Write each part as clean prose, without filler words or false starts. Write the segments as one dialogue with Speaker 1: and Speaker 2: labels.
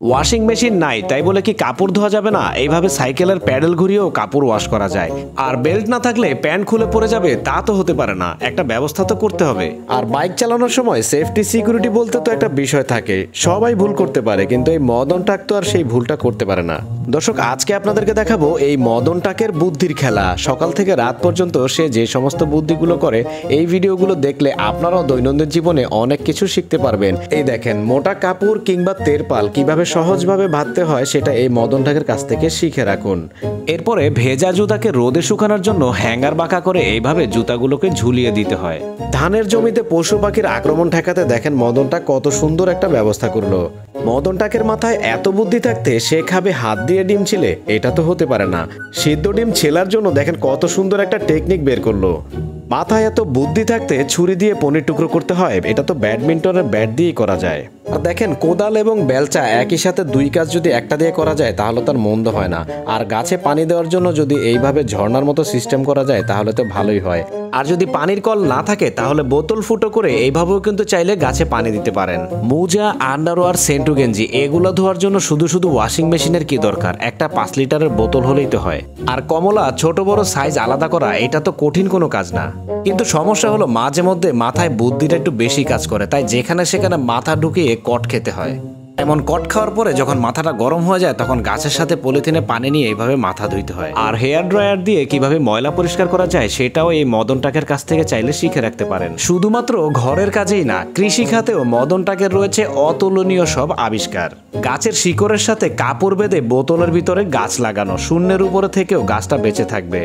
Speaker 1: Washing machine নাই তাই বলে কি কাপড় ধোয়া যাবে না? এইভাবে সাইকেলের প্যাডেল ঘুরিয়েও কাপড় ওয়াশ করা যায়। আর বেল্ট না থাকলে প্যান্ট খুলে পড়ে যাবে তা তো হতে পারে না, একটা ব্যবস্থা তো করতে হবে। আর বাইক চালানোর সময় সেফটি সিকিউরিটি বলতে তো একটা বিষয় থাকে, সবাই ভুল করতে পারে, কিন্তু এই মদন টাক তো আর সেই ভুলটা করতে পারে না। দর্শক, আজকে আপনাদেরকে দেখাবো এই মদন টাকের বুদ্ধির খেলা। সকাল থেকে রাত পর্যন্ত সে যে সমস্ত বুদ্ধিগুলো করে, এই ভিডিওগুলো দেখলে আপনারাও দৈনন্দিন জীবনে অনেক কিছু শিখতে পারবেন। এই দেখেন, মোটা কাপড় কিংবা তেরপাল কিভাবে সহজভাবে বাঁধতে হয় সেটা এই মদন টাকের কাছ থেকে শিখে রাখুন। এরপরে ভেজা জুতাকে রোদে শুকানোর জন্য হ্যাঙ্গার বাঁকা করে এইভাবে জুতাগুলোকে ঝুলিয়ে দিতে হয়। ধানের জমিতে পশু পাখির আক্রমণ ঠেকাতে দেখেন মদন টাক কত সুন্দর একটা ব্যবস্থা করলো। মদন টাকের মাথায় এত বুদ্ধি থাকতে সে খাবে হাত দিয়ে ডিম ছিলে? এটা তো হতে পারে না। সিদ্ধ ডিম ছেলার জন্য দেখেন কত সুন্দর একটা টেকনিক বের করলো। মাথায় এত বুদ্ধি থাকতে ছুরি দিয়ে পনির টুকরো করতে হয়? এটা তো ব্যাডমিন্টনের ব্যাট দিয়েই করা যায়। আর দেখেন, কোদাল এবং বেলচা একই সাথে দুই কাজ যদি একটা দিয়ে করা যায় তাহলে তার মন্দ হয় না। আর গাছে পানি দেওয়ার জন্য যদি এইভাবে ঝর্ণার মতো সিস্টেম করা যায় তাহলে তো ভালোই হয়। আর যদি পানির কল না থাকে তাহলে বোতল ফুটো করে এইভাবেও কিন্তু চাইলে গাছে পানি দিতে পারেন। মোজা, আন্ডারওয়্যার, সেন্টু গেঞ্জি এগুলো ধোয়ার জন্য শুধু শুধু ওয়াশিং মেশিনের কি দরকার? একটা 5 লিটারের বোতল হলেই তো হয়। আর কমলা ছোট বড় সাইজ আলাদা করা এটা তো কঠিন কোনো কাজ না। কিন্তু সমস্যা হলো মাঝে মধ্যে মাথায় বুদ্ধিটা একটু বেশি কাজ করে, তাই যেখানে সেখানে মাথা ঢুকিয়ে কট খেতে হয়। এমন কট খাওয়ার পরে যখন মাথাটা গরম হয়ে যায় তখন গাছের সাথে পলিথিনে পানি নিয়ে এইভাবে মাথা ধুইতে হয়। আর হেয়ার ড্রায়ার দিয়ে কিভাবে ময়লা পরিষ্কার করা যায় সেটাও এই মদন টাকের কাছ থেকে চাইলে শিখে রাখতে পারেন। শুধুমাত্র ঘরের কাজেই না, কৃষি খাতেও মদন টাকের রয়েছে অতুলনীয় সব আবিষ্কার। গাছের শিকড়ের সাথে কাপড় বেঁধে বোতলের ভিতরে গাছ লাগানো, শূন্যের উপরে থেকেও গাছটা বেঁচে থাকবে।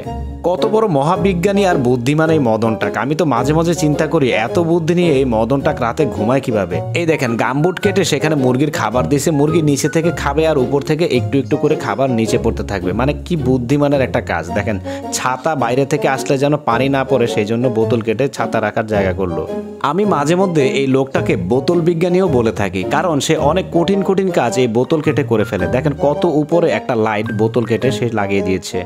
Speaker 1: কত বড় মহাবিজ্ঞানী আর বুদ্ধিমান এই মদন টাক! আমি তো মাঝে মাঝে চিন্তা করি এত বুদ্ধি নিয়ে এই মদন টাক রাতে ঘুমায় কিভাবে। এই দেখেন, গামবুট কেটে সেখানে মুরগির খাবার দিয়েছে, মুরগি নিচে থেকে খাবে আর উপর থেকে একটু একটু করে খাবার নিচে পড়তে থাকবে। মানে কি বুদ্ধিমানের একটা কাজ। দেখেন, ছাতা বাইরে থেকে আসলে যেন পানি না পড়ে সেই জন্য বোতল কেটে ছাতা রাখার জায়গা করলো। আমি মাঝে মধ্যে এই লোকটাকে বোতল বিজ্ঞানীও বলে থাকি, কারণ সে অনেক কঠিন কঠিন কাজ এই বোতল কেটে করে ফেলে। দেখেন কত উপরে একটা লাইট বোতল কেটে সে লাগিয়ে দিয়েছে।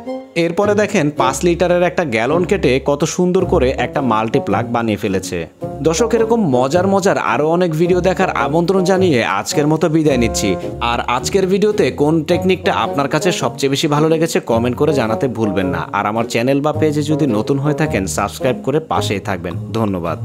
Speaker 1: এরপরে দেখেন 5 লিটারের একটা গ্যালন কেটে কত সুন্দর করে একটা মাল্টিপ্লাগ বানিয়ে ফেলেছে। দর্শক, এরকম মজার মজার আরো অনেক ভিডিও দেখার আমন্ত্রণ জানিয়ে আজকের মতো বিদায় নিচ্ছি। আর আজকের ভিডিওতে কোন টেকনিকটা আপনার কাছে সবচেয়ে বেশি ভালো লেগেছে কমেন্ট করে জানাতে ভুলবেন না। আর আমার চ্যানেল বা পেজে যদি নতুন হয়ে থাকেন সাবস্ক্রাইব করে পাশেই থাকবেন। ধন্যবাদ।